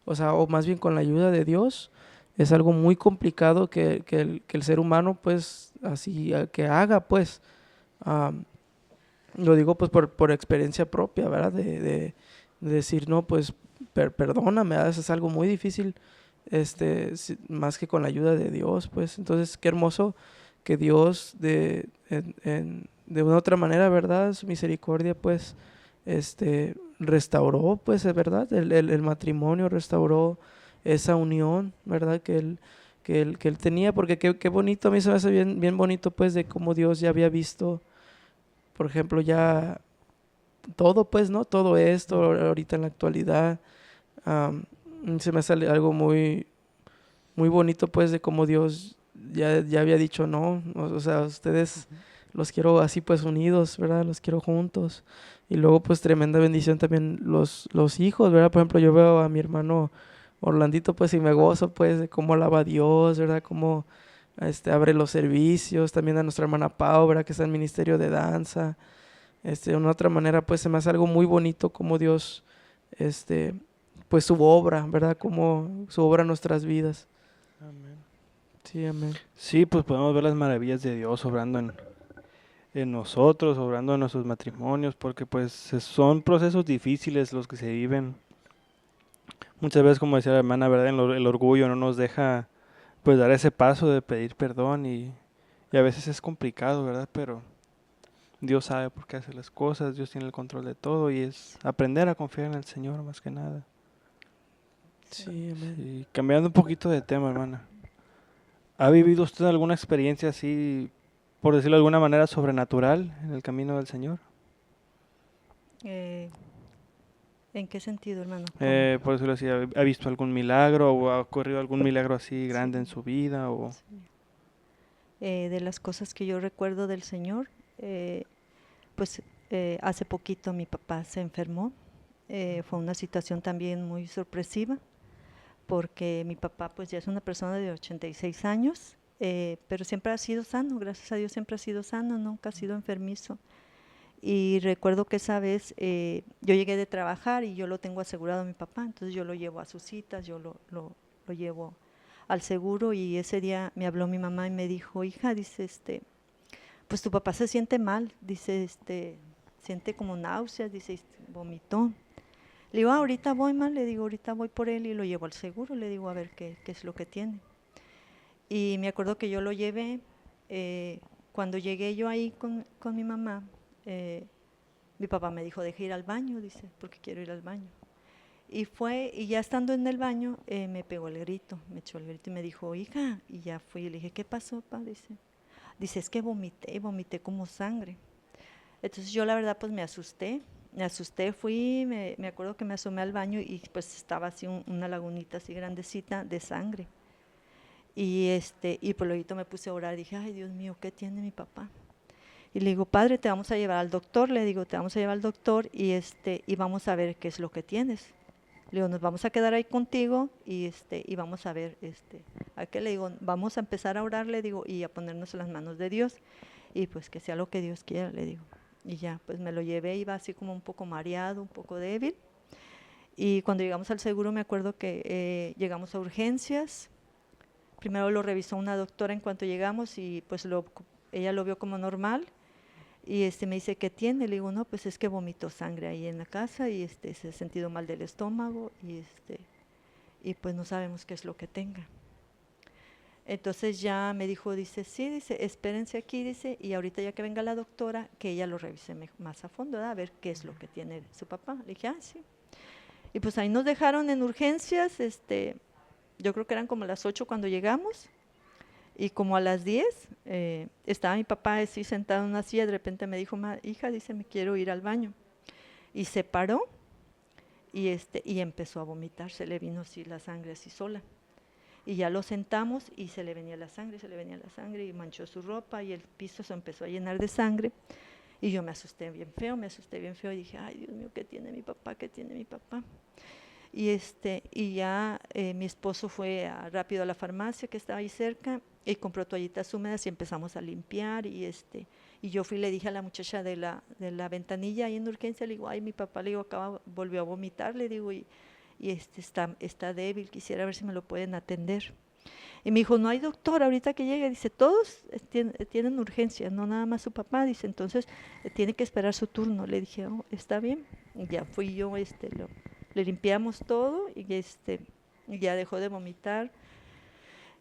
o sea, o más bien con la ayuda de Dios, es algo muy complicado que el ser humano, pues, así, que haga, pues. Am, lo digo pues por experiencia propia, ¿verdad? De decir, no, pues perdóname, ¿verdad? Eso es algo muy difícil, más que con la ayuda de Dios, pues. Entonces, qué hermoso que Dios de una otra manera, ¿verdad? Su misericordia, pues, restauró, pues, es verdad, el matrimonio, restauró esa unión, ¿verdad? Que él tenía, porque qué bonito, a mí se me hace bien, bien bonito, pues, de cómo Dios ya había visto, por ejemplo, ya todo, pues, ¿no? Todo esto ahorita en la actualidad, am, se me sale algo muy, muy bonito, pues, de cómo Dios ya había dicho, no, o sea, ustedes los quiero así, pues, unidos, ¿verdad? Los quiero juntos. Y luego, pues, tremenda bendición también los hijos, ¿verdad? Por ejemplo, yo veo a mi hermano Orlandito, pues, y me gozo, pues, de cómo alaba a Dios, ¿verdad? Cómo, abre los servicios, también a nuestra hermana Pau, ¿verdad? Que está en el ministerio de danza. De una otra manera, pues se me hace algo muy bonito como Dios, este, pues su obra, ¿verdad? Como su obra en nuestras vidas. Amén. Sí, amén. Sí, pues podemos ver las maravillas de Dios obrando en nosotros, obrando en nuestros matrimonios, porque pues son procesos difíciles los que se viven. Muchas veces, como decía la hermana, ¿verdad? El orgullo no nos deja pues dar ese paso de pedir perdón y a veces es complicado, ¿verdad? Pero Dios sabe por qué hace las cosas, Dios tiene el control de todo y es aprender a confiar en el Señor más que nada. Sí, amén. Sí, cambiando un poquito de tema, hermana. ¿Ha vivido usted alguna experiencia así, por decirlo de alguna manera, sobrenatural en el camino del Señor? Eh, ¿En qué sentido, hermano? ¿Cómo? Por decirlo así, ¿ha visto algún milagro o ha ocurrido algún milagro así grande en Sí, su vida? O... sí. De las cosas que yo recuerdo del Señor, pues hace poquito mi papá se enfermó. Fue una situación también muy sorpresiva, porque mi papá pues ya es una persona de 86 años, pero siempre ha sido sano, gracias a Dios siempre ha sido sano, nunca ha sido enfermizo. Y recuerdo que esa vez yo llegué de trabajar y yo lo tengo asegurado a mi papá, entonces yo lo llevo a sus citas, yo lo llevo al seguro, y ese día me habló mi mamá y me dijo, hija, dice, pues tu papá se siente mal, dice, siente como náuseas, dice, vomitó. Le digo, ahorita voy, ma, le digo, ahorita voy por él y lo llevo al seguro, le digo, a ver qué es lo que tiene. Y me acuerdo que yo lo llevé, cuando llegué yo ahí con mi mamá, mi papá me dijo, deje ir al baño, dice, porque quiero ir al baño. Y fue, y ya estando en el baño, me pegó el grito, me echó el grito y me dijo, hija, y ya fui, y le dije, ¿qué pasó, pa? Dice, es que vomité como sangre. Entonces yo la verdad pues me asusté, fui, me acuerdo que me asomé al baño y pues estaba así una lagunita así grandecita de sangre. Y por lo me puse a orar, dije, ay Dios mío, ¿qué tiene mi papá? Y le digo, padre, te vamos a llevar al doctor, le digo, te vamos a llevar al doctor y vamos a ver qué es lo que tienes. Le digo, nos vamos a quedar ahí contigo y vamos a ver, a qué le digo, vamos a empezar a orar, le digo, y a ponernos en las manos de Dios, y pues que sea lo que Dios quiera, le digo. Y ya, pues me lo llevé, iba así como un poco mareado, un poco débil. Y cuando llegamos al seguro me acuerdo que llegamos a urgencias. Primero lo revisó una doctora en cuanto llegamos y pues ella lo vio como normal. Y me dice, ¿qué tiene? Le digo, no, pues es que vomitó sangre ahí en la casa y se ha sentido mal del estómago y pues no sabemos qué es lo que tenga. Entonces ya me dijo, dice, sí, dice, espérense aquí, dice, y ahorita ya que venga la doctora, que ella lo revise más a fondo, ¿verdad? A ver qué es lo que tiene su papá. Le dije, sí. Y pues ahí nos dejaron en urgencias, yo creo que eran como las 8 cuando llegamos, y como a las 10 estaba mi papá así sentado en una silla, de repente me dijo, hija, dice, me quiero ir al baño. Y se paró y empezó a vomitar, se le vino así la sangre así sola. Y ya lo sentamos y se le venía la sangre, se le venía la sangre y manchó su ropa y el piso se empezó a llenar de sangre. Y yo me asusté bien feo y dije, ay Dios mío, ¿qué tiene mi papá? ¿Qué tiene mi papá? Y ya mi esposo fue rápido a la farmacia que estaba ahí cerca y compró toallitas húmedas y empezamos a limpiar y yo fui y le dije a la muchacha de la ventanilla ahí en urgencia, le digo, ay, mi papá, le digo, volvió a vomitar, le digo, y está débil, quisiera ver si me lo pueden atender. Y me dijo, no hay doctor ahorita que llegue, dice, todos tienen urgencia, no nada más su papá, dice, entonces tiene que esperar su turno. Le dije, oh, está bien. Y ya fui yo, le limpiamos todo y ya dejó de vomitar.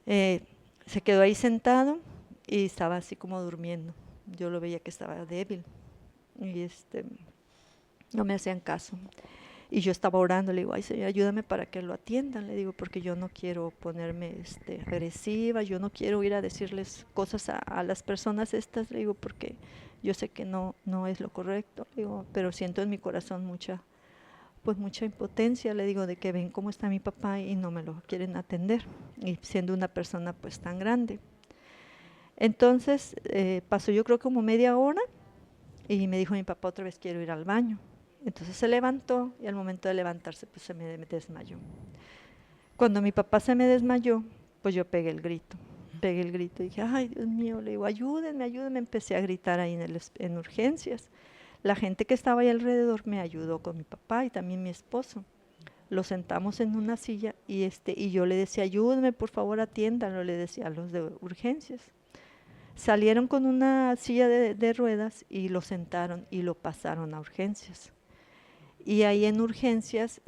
Se quedó ahí sentado y estaba así como durmiendo. Yo lo veía que estaba débil y no me hacían caso. Y yo estaba orando, le digo, ay Señor, ayúdame para que lo atiendan, le digo, porque yo no quiero ponerme agresiva, yo no quiero ir a decirles cosas a las personas estas, le digo, porque yo sé que no es lo correcto, le digo, pero siento en mi corazón mucha impotencia, le digo, de que ven cómo está mi papá y no me lo quieren atender, y siendo una persona pues tan grande. Entonces pasó yo creo como media hora y me dijo mi papá, otra vez quiero ir al baño. Entonces se levantó y al momento de levantarse pues se me desmayó. Cuando mi papá se me desmayó, pues yo pegué el grito y dije, ay Dios mío, le digo, ayúdenme, ayúdenme, empecé a gritar ahí en urgencias. La gente que estaba ahí alrededor me ayudó con mi papá y también mi esposo. Lo sentamos en una silla y yo le decía, ayúdenme, por favor, atiéndanlo, le decía a los de urgencias. Salieron con una silla de ruedas y lo sentaron y lo pasaron a urgencias. Y ahí en urgencias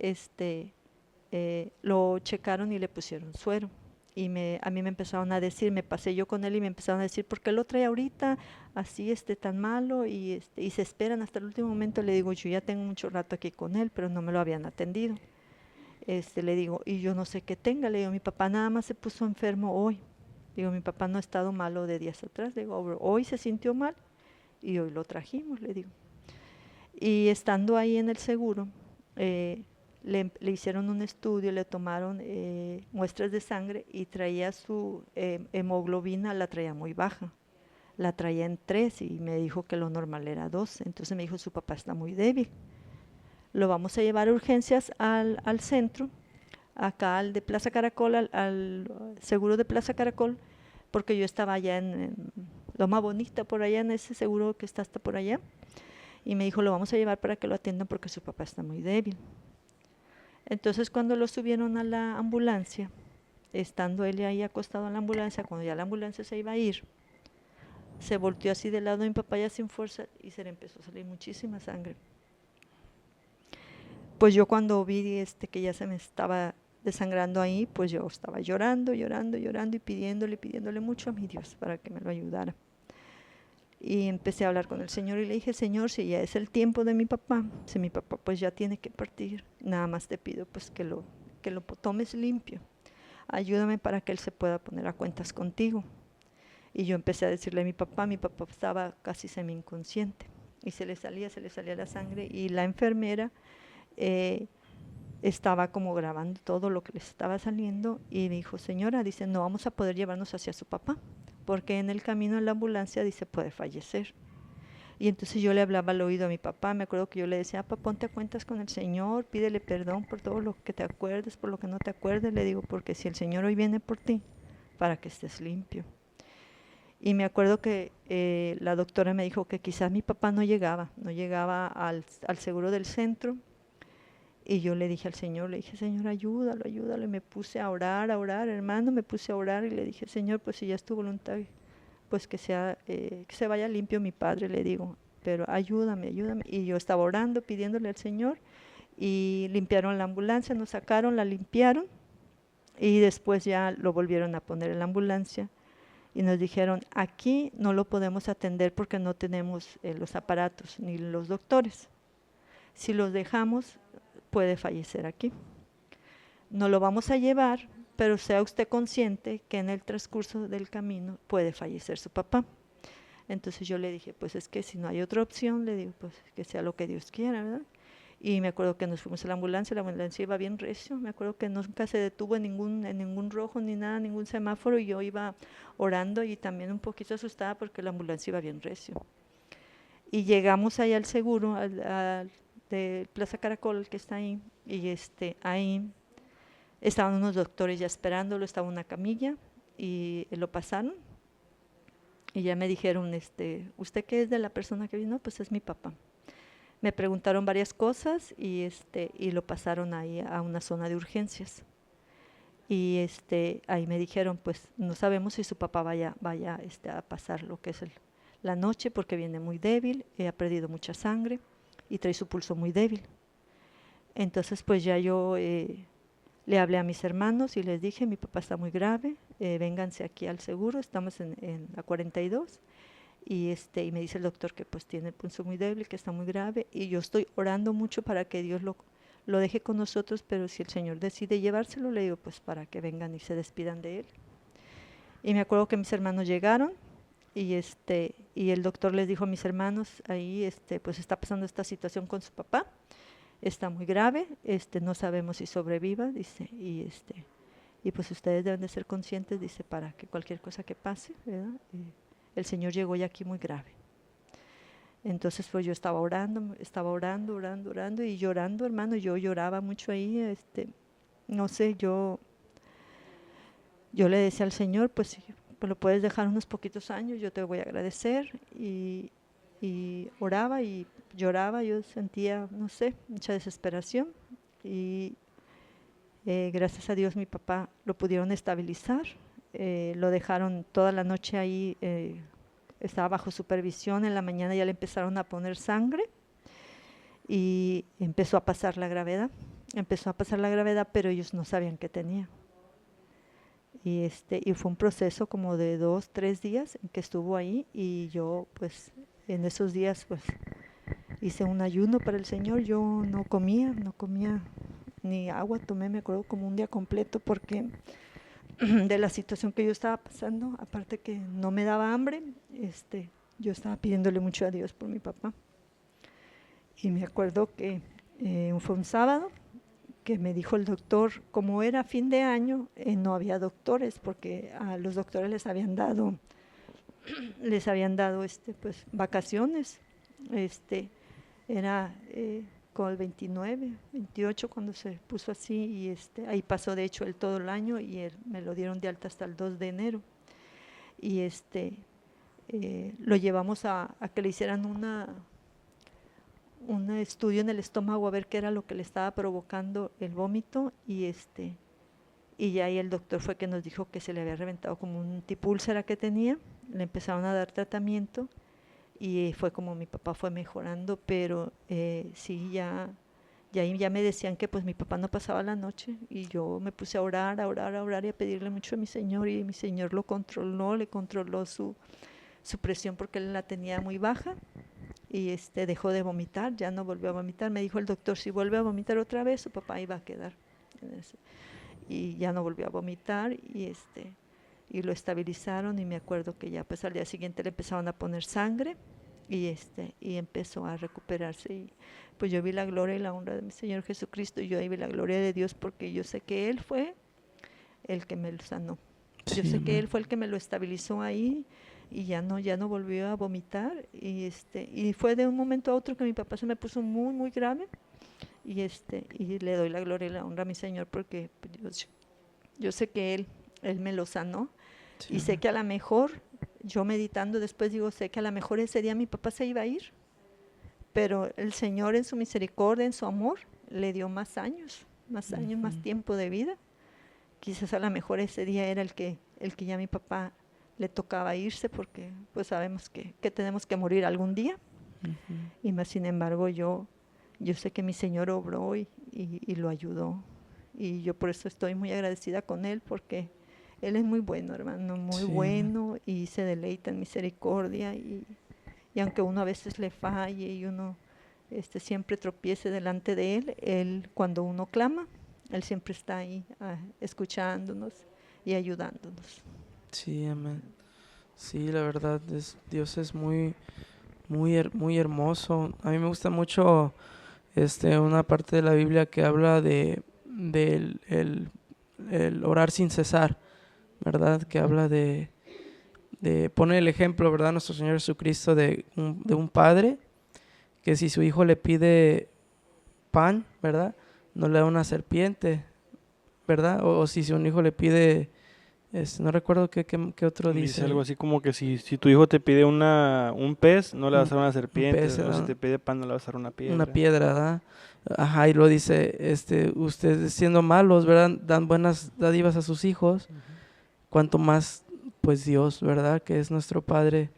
lo checaron y le pusieron suero. Y a mí me empezaron a decir, me pasé yo con él y me empezaron a decir, ¿por qué lo trae ahorita así tan malo? Y se esperan hasta el último momento. Le digo, yo ya tengo mucho rato aquí con él, pero no me lo habían atendido. Le digo, y yo no sé qué tenga. Le digo, mi papá nada más se puso enfermo hoy. Digo, mi papá no ha estado malo de días atrás. Le digo, hoy se sintió mal y hoy lo trajimos, le digo. Y estando ahí en el seguro, le hicieron un estudio, le tomaron muestras de sangre y traía su hemoglobina, la traía muy baja, la traía en 3 y me dijo que lo normal era 2. Entonces me dijo, su papá está muy débil. Lo vamos a llevar a urgencias al centro, acá al de Plaza Caracol, al seguro de Plaza Caracol, porque yo estaba allá en Loma Bonita, por allá en ese seguro que está hasta por allá. Y me dijo, lo vamos a llevar para que lo atiendan porque su papá está muy débil. Entonces cuando lo subieron a la ambulancia, estando él ahí acostado en la ambulancia, cuando ya la ambulancia se iba a ir, se volteó así del lado de mi papá ya sin fuerza y se le empezó a salir muchísima sangre. Pues yo cuando vi que ya se me estaba desangrando ahí, pues yo estaba llorando y pidiéndole mucho a mi Dios para que me lo ayudara. Y empecé a hablar con el Señor y le dije, Señor, si ya es el tiempo de mi papá, si mi papá pues ya tiene que partir, nada más te pido pues que lo tomes limpio. Ayúdame para que él se pueda poner a cuentas contigo. Y yo empecé a decirle a mi papá estaba casi semi inconsciente y se le salía la sangre y la enfermera estaba como grabando todo lo que le estaba saliendo y me dijo, señora, dice, no vamos a poder llevarnos hacia su papá porque en el camino en la ambulancia dice puede fallecer. Y entonces yo le hablaba al oído a mi papá, me acuerdo que yo le decía, papá, ponte a cuentas con el Señor, pídele perdón por todo lo que te acuerdes, por lo que no te acuerdes, le digo, porque si el Señor hoy viene por ti, para que estés limpio. Y me acuerdo que la doctora me dijo que quizás mi papá no llegaba al seguro del centro. Y yo le dije al Señor, le dije, Señor, ayúdalo, y me puse a orar, hermano, me puse a orar y le dije, Señor, pues si ya es tu voluntad, pues que se vaya limpio mi padre, le digo, pero ayúdame. Y yo estaba orando, pidiéndole al Señor y limpiaron la ambulancia, nos sacaron, la limpiaron Y después ya lo volvieron a poner en la ambulancia y nos dijeron, aquí no lo podemos atender porque no tenemos los aparatos ni los doctores. Si los dejamos, puede fallecer aquí. No lo vamos a llevar, pero sea usted consciente que en el transcurso del camino puede fallecer su papá. Entonces yo le dije, pues es que si no hay otra opción, le digo, pues que sea lo que Dios quiera, ¿verdad? Y me acuerdo que nos fuimos a la ambulancia iba bien recio, me acuerdo que nunca se detuvo en ningún rojo ni nada, ningún semáforo, y yo iba orando y también un poquito asustada porque la ambulancia iba bien recio. Y llegamos ahí al seguro, de Plaza Caracol, que está ahí, y ahí estaban unos doctores ya esperándolo, estaba una camilla, y lo pasaron, y ya me dijeron, ¿usted qué es de la persona que vino? Pues es mi papá. Me preguntaron varias cosas y lo pasaron ahí a una zona de urgencias. Y ahí me dijeron, pues no sabemos si su papá vaya a pasar lo que es la noche, porque viene muy débil, ha perdido mucha sangre y trae su pulso muy débil. Entonces pues ya yo le hablé a mis hermanos y les dije, mi papá está muy grave, vénganse aquí al seguro, estamos en la 42. Y me dice el doctor que pues tiene el pulso muy débil, que está muy grave, y yo estoy orando mucho para que Dios lo deje con nosotros, pero si el Señor decide llevárselo, le digo pues para que vengan y se despidan de él. Y me acuerdo que mis hermanos llegaron y el doctor les dijo a mis hermanos, ahí pues está pasando esta situación con su papá, está muy grave, no sabemos si sobreviva, dice, y pues ustedes deben de ser conscientes, dice, para que cualquier cosa que pase, ¿verdad? El Señor llegó ya aquí muy grave. Entonces pues yo estaba orando, orando y llorando, hermano, yo lloraba mucho ahí, no sé, yo le decía al Señor, pues si pues lo puedes dejar unos poquitos años, yo te voy a agradecer, y oraba y lloraba, yo sentía, no sé, mucha desesperación, y gracias a Dios mi papá lo pudieron estabilizar, lo dejaron toda la noche ahí, estaba bajo supervisión, en la mañana ya le empezaron a poner sangre y empezó a pasar la gravedad, pero ellos no sabían qué tenía. Y fue un proceso como de 2, 3 días en que estuvo ahí, y yo pues en esos días pues hice un ayuno para el Señor, yo no comía ni agua, tomé, me acuerdo, como un día completo, porque de la situación que yo estaba pasando, aparte que no me daba hambre, yo estaba pidiéndole mucho a Dios por mi papá. Y me acuerdo que fue un sábado que me dijo el doctor, como era fin de año, no había doctores, porque a los doctores les habían dado pues vacaciones, era con el 29, 28 cuando se puso así, y ahí pasó de hecho todo el año, y me lo dieron de alta hasta el 2 de enero, y lo llevamos a que le hicieran un estudio en el estómago a ver qué era lo que le estaba provocando el vómito, y ya ahí el doctor fue que nos dijo que se le había reventado como un tipo úlcera que tenía, le empezaron a dar tratamiento, y fue como mi papá fue mejorando, pero sí, ya me decían que pues mi papá no pasaba la noche, y yo me puse a orar y a pedirle mucho a mi Señor, y mi Señor le controló su presión, porque él la tenía muy baja, y dejó de vomitar, ya no volvió a vomitar. Me dijo el doctor, si vuelve a vomitar otra vez, su papá iba a quedar. Y ya no volvió a vomitar, y lo estabilizaron, y me acuerdo que ya pues al día siguiente le empezaron a poner sangre, y empezó a recuperarse, y pues yo vi la gloria y la honra de mi Señor Jesucristo, y yo ahí vi la gloria de Dios, porque yo sé que Él fue el que me lo sanó. Yo sé que Él fue el que me lo estabilizó ahí, y ya no volvió a vomitar, y fue de un momento a otro que mi papá se me puso muy, muy grave, y le doy la gloria y la honra a mi Señor, porque yo sé que Él me lo sanó, y sé que a lo mejor, yo meditando después digo, sé que a lo mejor ese día mi papá se iba a ir, pero el Señor en su misericordia, en su amor, le dio más años, más tiempo de vida. Quizás a lo mejor ese día era el que ya a mi papá le tocaba irse, porque pues sabemos que tenemos que morir algún día. Y más sin embargo yo sé que mi Señor obró y lo ayudó, y yo por eso estoy muy agradecida con él, porque él es muy bueno, hermano, muy Sí. bueno, y se deleita en misericordia, y aunque uno a veces le falle y uno siempre tropiece delante de él cuando uno clama, él siempre está ahí escuchándonos y ayudándonos. Sí, amén. Sí, la verdad, Dios es muy, muy hermoso. A mí me gusta mucho una parte de la Biblia que habla del el orar sin cesar, ¿verdad? Que habla pone el ejemplo, ¿verdad? Nuestro Señor Jesucristo de un padre que si su hijo le pide pan, ¿verdad? No le da una serpiente, ¿verdad? O si un hijo le pide, no recuerdo qué otro Dice dice. algo así como que si tu hijo te pide un pez, no le vas a dar una Un serpiente, pez, o si ¿verdad? te pide pan, no le vas a dar una piedra. Una piedra, ¿verdad? Ajá, y lo dice, ustedes siendo malos, ¿verdad? Dan buenas dádivas a sus hijos, cuanto más, pues Dios, ¿verdad? Que es nuestro Padre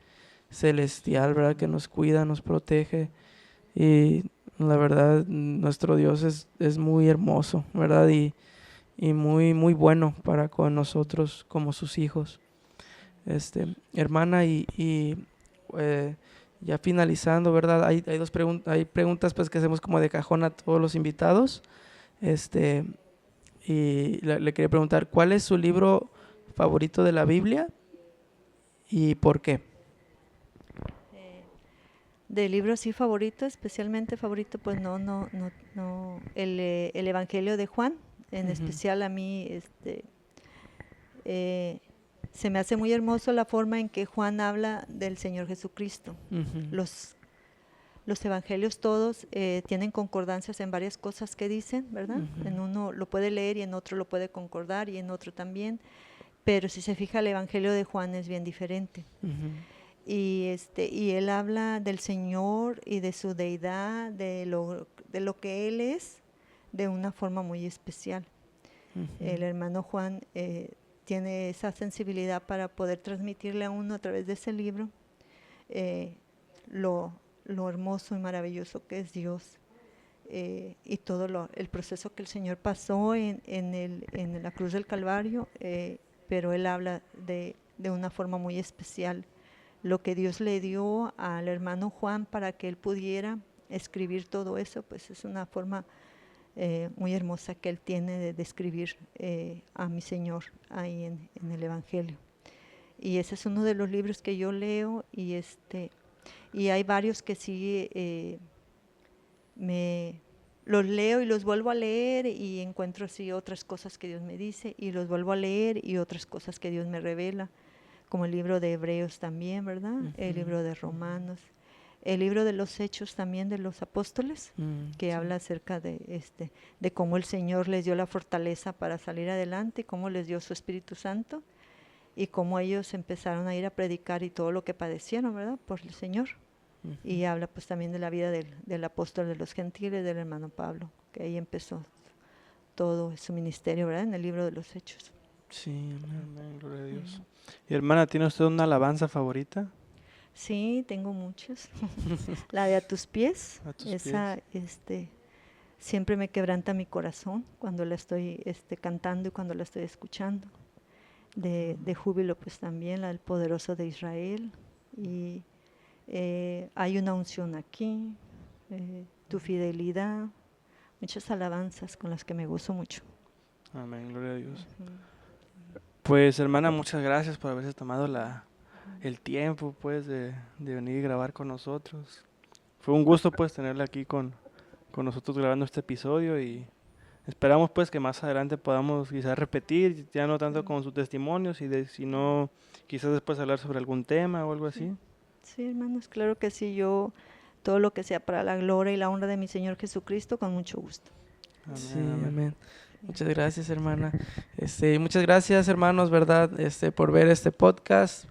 celestial, ¿verdad? Que nos cuida, nos protege, y la verdad, nuestro Dios es muy hermoso, ¿verdad? Y muy, muy bueno para con nosotros como sus hijos. Hermana, eh, ya finalizando, ¿verdad? Hay hay preguntas pues que hacemos como de cajón a todos los invitados. Y le quería preguntar, ¿cuál es su libro favorito de la Biblia y por qué? De libro sí favorito, especialmente favorito, pues no, el Evangelio de Juan, en Ujú. especial a mí, se me hace muy hermoso la forma en que Juan habla del Señor Jesucristo. Ujú. Los evangelios todos tienen concordancias en varias cosas que dicen, ¿verdad? Ujú. En uno lo puede leer y en otro lo puede concordar y en otro también, pero si se fija el evangelio de Juan es bien diferente. Ujú. Y él habla del Señor y de su deidad, de lo que Él es, de una forma muy especial. Ujú. El hermano Juan tiene esa sensibilidad para poder transmitirle a uno a través de ese libro lo hermoso y maravilloso que es Dios, y todo el proceso que el Señor pasó en la cruz del Calvario, pero Él habla de una forma muy especial lo que Dios le dio al hermano Juan para que él pudiera escribir todo eso, pues es una forma muy hermosa que él tiene de describir a mi Señor ahí en el Evangelio. Y ese es uno de los libros que yo leo, y hay varios que sí los leo y los vuelvo a leer y encuentro así otras cosas que Dios me dice y los vuelvo a leer y otras cosas que Dios me revela, como el libro de Hebreos también, ¿verdad? Ujú. El libro de Romanos, el libro de los Hechos también de los Apóstoles, que Sí. habla acerca de cómo el Señor les dio la fortaleza para salir adelante, cómo les dio su Espíritu Santo y cómo ellos empezaron a ir a predicar y todo lo que padecieron, ¿verdad? Por el Señor. Ujú. Y habla pues también de la vida del apóstol de los gentiles, del hermano Pablo, que ahí empezó todo su ministerio, ¿verdad? En el libro de los Hechos. Sí, amén. Amén, gloria a Dios. Y hermana, ¿tiene usted una alabanza favorita? Sí, tengo muchos. La de A tus pies, A tus esa siempre me quebranta mi corazón cuando la estoy cantando y cuando la estoy escuchando. De júbilo pues también la del poderoso de Israel. Y hay una unción aquí, tu fidelidad, muchas alabanzas con las que me gozo mucho. Amén, gloria a Dios. Ujú. Pues hermana, muchas gracias por haberse tomado el tiempo pues de venir y grabar con nosotros. Fue un gusto pues tenerla aquí con nosotros grabando este episodio, y esperamos pues que más adelante podamos quizás repetir, ya no tanto con sus testimonios, sino quizás después hablar sobre algún tema o algo así. Sí, hermanos, claro que sí, yo todo lo que sea para la gloria y la honra de mi Señor Jesucristo, con mucho gusto. Amén, Sí, amén. amén. Muchas gracias, hermana. Muchas gracias, hermanos, ¿verdad? Por ver este podcast.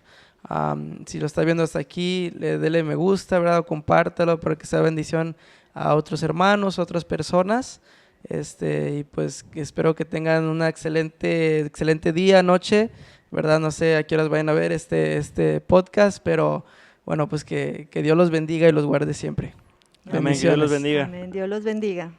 Si lo está viendo hasta aquí, dele me gusta, ¿verdad? O compártalo para que sea bendición a otros hermanos, otras personas. Y pues espero que tengan una excelente día, noche, ¿verdad? No sé a qué horas vayan a ver este podcast, pero bueno, pues que Dios los bendiga y los guarde siempre. Amén, que Dios los Bendiciones. bendiga. Amén, Dios los bendiga.